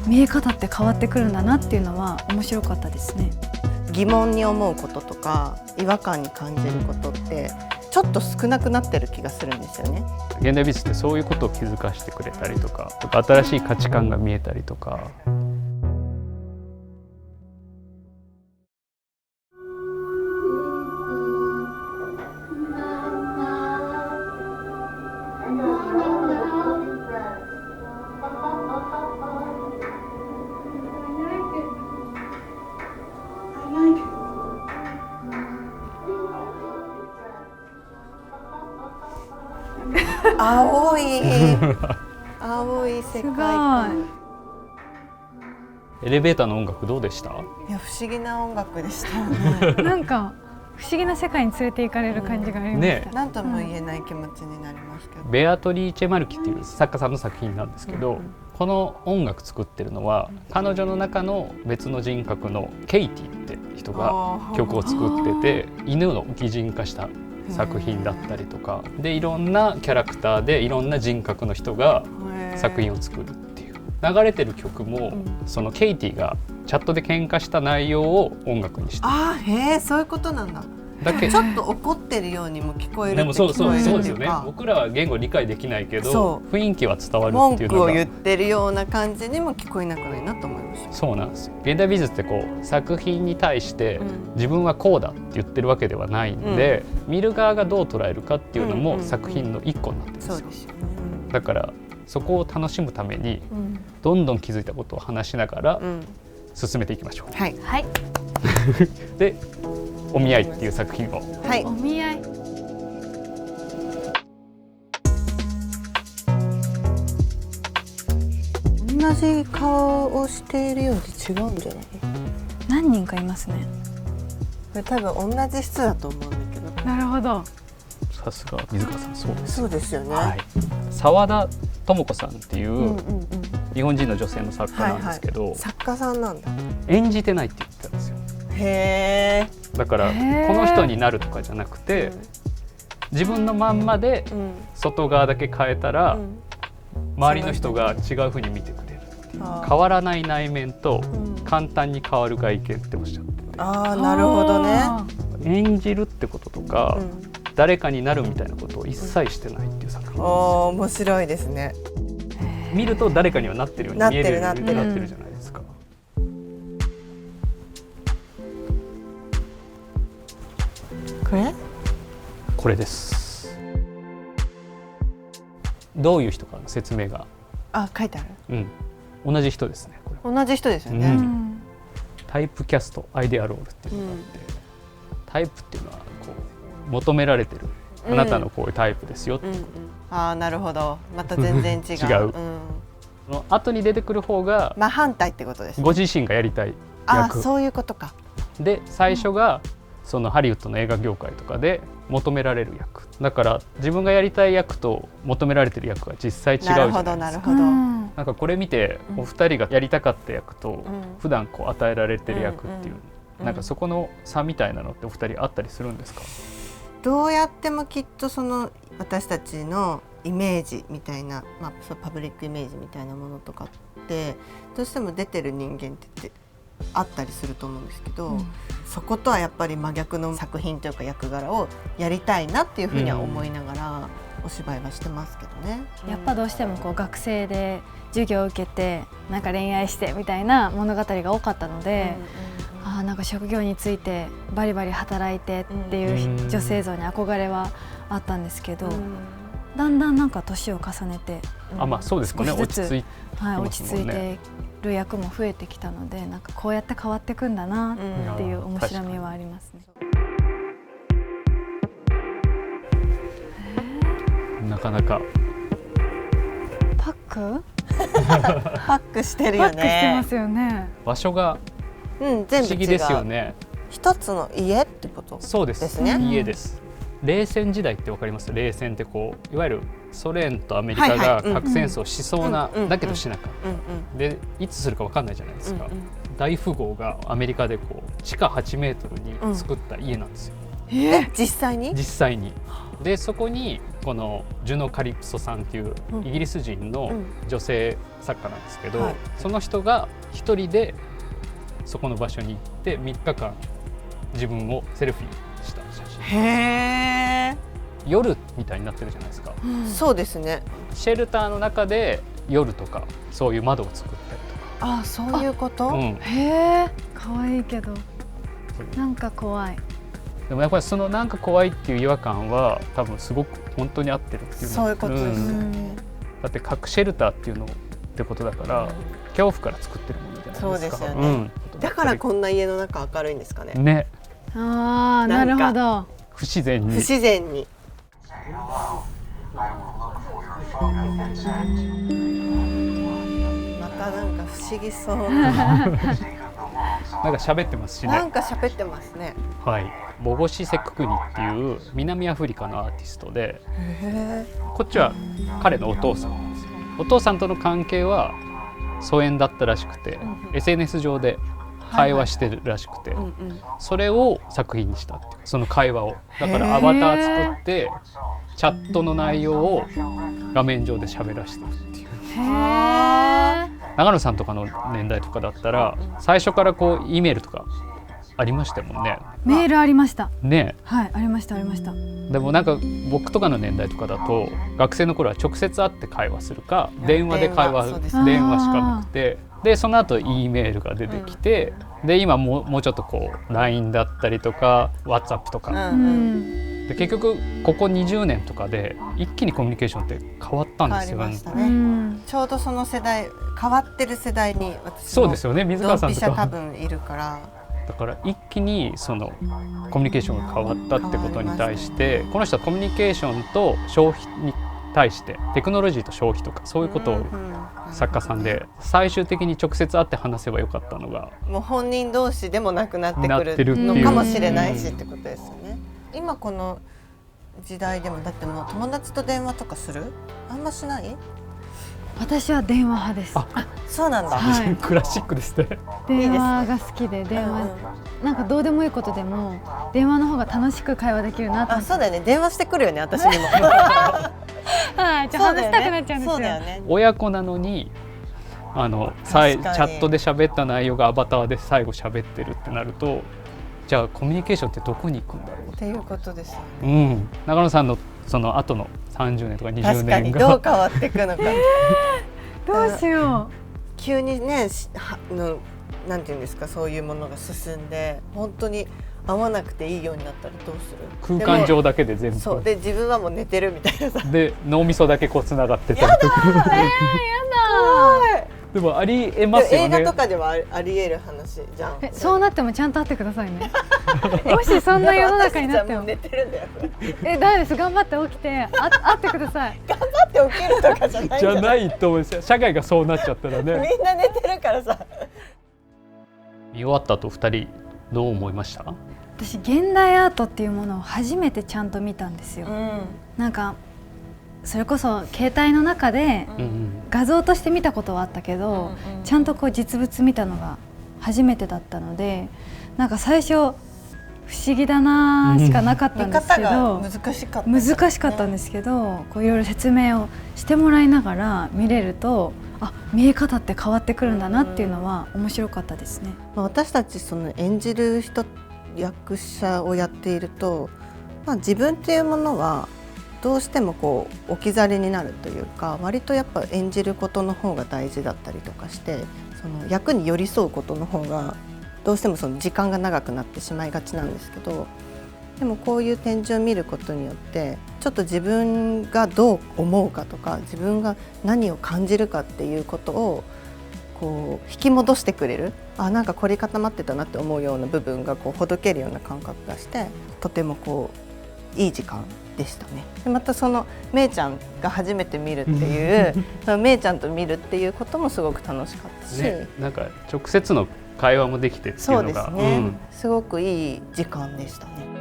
見え方って変わってくるんだなっていうのは面白かったですね。疑問に思うこととか違和感に感じることってちょっと少なくなってる気がするんですよね。現代美術ってそういうことを気づかせてくれたりとか、新しい価値観が見えたりとか。青い世界観。エレベーターの音楽どうでした？いや不思議な音楽でしたよね。なんか不思議な世界に連れて行かれる感じがありました。何とも言えない気持ちになりましたけど。ベアトリーチェ・マルキっていう作家さんの作品なんですけど、この音楽作ってるのは彼女の中の別の人格のケイティって人が曲を作ってて、犬の擬人化した作品だったりとかで、いろんなキャラクターでいろんな人格の人が作品を作るっていう。流れてる曲も、そのケイティがチャットで喧嘩した内容を音楽にして、そういうことなんだ。だけちょっと怒ってるようにも聞こえるって聞こえるっていうか。でもそうですよね。僕らは言語理解できないけど雰囲気は伝わるっていうのが、文句を言ってるような感じにも聞こえなくないなと思いました。そうなんですよ。現代美術ってこう作品に対して自分はこうだって言ってるわけではないんで、見る側がどう捉えるかっていうのも作品の一個になってるんですよ。そうですよね。だからそこを楽しむためにどんどん気づいたことを話しながら進めていきましょう。はい。で、お見合いっていう作品を。はい。お見合い。同じ顔をしているようで違うんじゃない？何人かいますね。これ多分同じ人だと思うんだけど。なるほど。さすが水川さん、そうです。そうですよね。澤田智子さんっていう日本人の女性の作家なんですけど、作家さんなんだ。演じてないって言ってたんですよ。へー。だからこの人になるとかじゃなくて、自分のまんまで外側だけ変えたら周りの人が違う風に見てくれるっていう、変わらない内面と簡単に変わる外見っておっしゃってて、なるほどね。演じるってこととか、誰かになるみたいなことを一切してないっていう作品です。面白いですね。見ると誰かにはなってるように見えるようになってるじゃないですか。これです。どういう人かの説明が書いてある。同じ人ですね。これ同じ人ですよね。タイプキャストアイデアロールっていうのがあって、タイプっていうのはこう求められてる、あなたのこういうタイプですよっていうこと。なるほど。また全然違う。違う。その後に出てくる方が真反対ってことですね。ご自身がやりたい役。そういうことか。で、最初がそのハリウッドの映画業界とかで求められる役だから、自分がやりたい役と求められてる役が実際違うじゃないですか。なるほど。なんかこれ見てお二人がやりたかった役と普段こう与えられてる役っていう、なんかそこの差みたいなのってお二人あったりするんですか？どうやってもきっとその私たちのイメージみたいな、パブリックイメージみたいなものとかってどうしても出てる人間ってあったりすると思うんですけど、そことはやっぱり真逆の作品というか役柄をやりたいなっていうふうには思いながらお芝居はしてますけどね。やっぱどうしてもこう学生で授業を受けてなんか恋愛してみたいな物語が多かったので、なんか職業についてバリバリ働いてっていう女性像に憧れはあったんですけど、だんだんなんか年を重ねてそうですかね、落ち着いてる役も増えてきたので、なんかこうやって変わっていくんだなっていう面白みはありますね。なかなかパックパックしてるよね。パックしてますよね。場所が不思議ですよね。一つの家ってことですね。そうです、家です。冷戦時代ってわかります？冷戦ってこういわゆるソ連とアメリカが核戦争しそうな、だけどしなかった。でいつするかわかんないじゃないですか。大富豪がアメリカでこう地下8メートルに作った家なんですよ。実際に？実際に。でそこにこのジュノ・カリプソさんっていうイギリス人の女性作家なんですけど、その人が一人でそこの場所に行って3日間自分をセルフィーした写真。へー、夜みたいになってるじゃないですか、そうですね。シェルターの中で夜とかそういう窓を作ったりとか。あ、そういうこと、へえ、可愛いけどなんか怖い。でもやっぱりそのなんか怖いっていう違和感は多分すごく本当に合ってるっていう。そういうことですよね。だって核シェルターっていうのってことだから、恐怖から作ってるものじゃないですか。そうですよね、だからこんな家の中明るいんですかね。ね。ああ、なるほど。不自然に。不自然に。またなんか不思議そう。なんか喋ってますしね。なんか喋ってますね。はい。ボゴシ・セククニっていう南アフリカのアーティストで、こっちは彼のお父さんなんですよ。お父さんとの関係は疎遠だったらしくて、SNS 上で会話してるらしくて、それを作品にしたっていう、その会話を。だからアバター作ってチャットの内容を画面上で喋らせてるっていう。長野さんとかの年代とかだったら最初からこう E メールとかありましたもんね。メールありましたね。はい、ありましたありました。でもなんか僕とかの年代とかだと学生の頃は直接会って会話するか電話で会話、電話しかなくて、でその後 E メールが出てきて、で今もうちょっとこう LINE だったりとか WhatsApp とか、で結局ここ20年とかで一気にコミュニケーションって変わったんですよね。ちょうどその世代、変わってる世代に私そうですよね、水川さんとかドンピシャ多分いるから、だから一気にそのコミュニケーションが変わったってことに対して、この人はコミュニケーションと消費に対してテクノロジーと消費とかそういうことを作家さんで、最終的に直接会って話せばよかったのがもう本人同士でもなくなってくるのかもしれないしってことですよね。今この時代でもだってもう友達と電話とかする？あんましない？私は電話派です。あ、そうなんだ。はい、クラシックですね。電話が好きで、電話、なんかどうでもいいことでも電話の方が楽しく会話できるなと。あ、そうだよね。電話してくるよね、私にも。はい、じゃあ話したくなっちゃうんですよ。そうだよね。親子なのにチャットで喋った内容がアバターで最後喋ってるってなると、じゃあコミュニケーションってどこに行くんだろうっていうことですよね。長野さんのその後の30年とか20年が確かにどう変わっていくのか。どうしよう。急にね、なんていうんですか、そういうものが進んで本当に会わなくていいようになったらどうする？空間上だけで全部。そうで、自分はもう寝てるみたいなさ。で脳みそだけこうつながってたりとか。やだ。でもありえますよね。映画とかではありえる話じゃん。そうなってもちゃんと会ってくださいね。もしそんな世の中になっても。寝てるんだよ。ダメです。頑張って起きて会ってください。頑張って起きるとかじゃないんじゃないと思うんですよ。社会がそうなっちゃったらね。みんな寝てるからさ。見終わった後2人どう思いました？私現代アートっていうものを初めてちゃんと見たんですよ。なんかそれこそ携帯の中で画像として見たことはあったけど、ちゃんとこう実物見たのが初めてだったので、なんか最初不思議だなしかなかったんですけど、難しかったんですけど、こういろいろ説明をしてもらいながら見れると、あ、見え方って変わってくるんだなっていうのは面白かったですね。私たちその演じる役者をやっていると、自分っていうものはどうしてもこう置き去りになるというか、割とやっぱ演じることの方が大事だったりとかして、その役に寄り添うことの方がどうしてもその時間が長くなってしまいがちなんですけど、でもこういう展示を見ることによってちょっと自分がどう思うかとか、自分が何を感じるかっていうことをこう引き戻してくれる、なんか凝り固まってたなって思うような部分がこうほどけるような感覚がして、とてもこういい時間でしたね。でまたそのめいちゃんが初めて見るっていうそのめいちゃんと見るっていうこともすごく楽しかったし、なんか直接の会話もできてっていうのが、そうですね、すごくいい時間でしたね。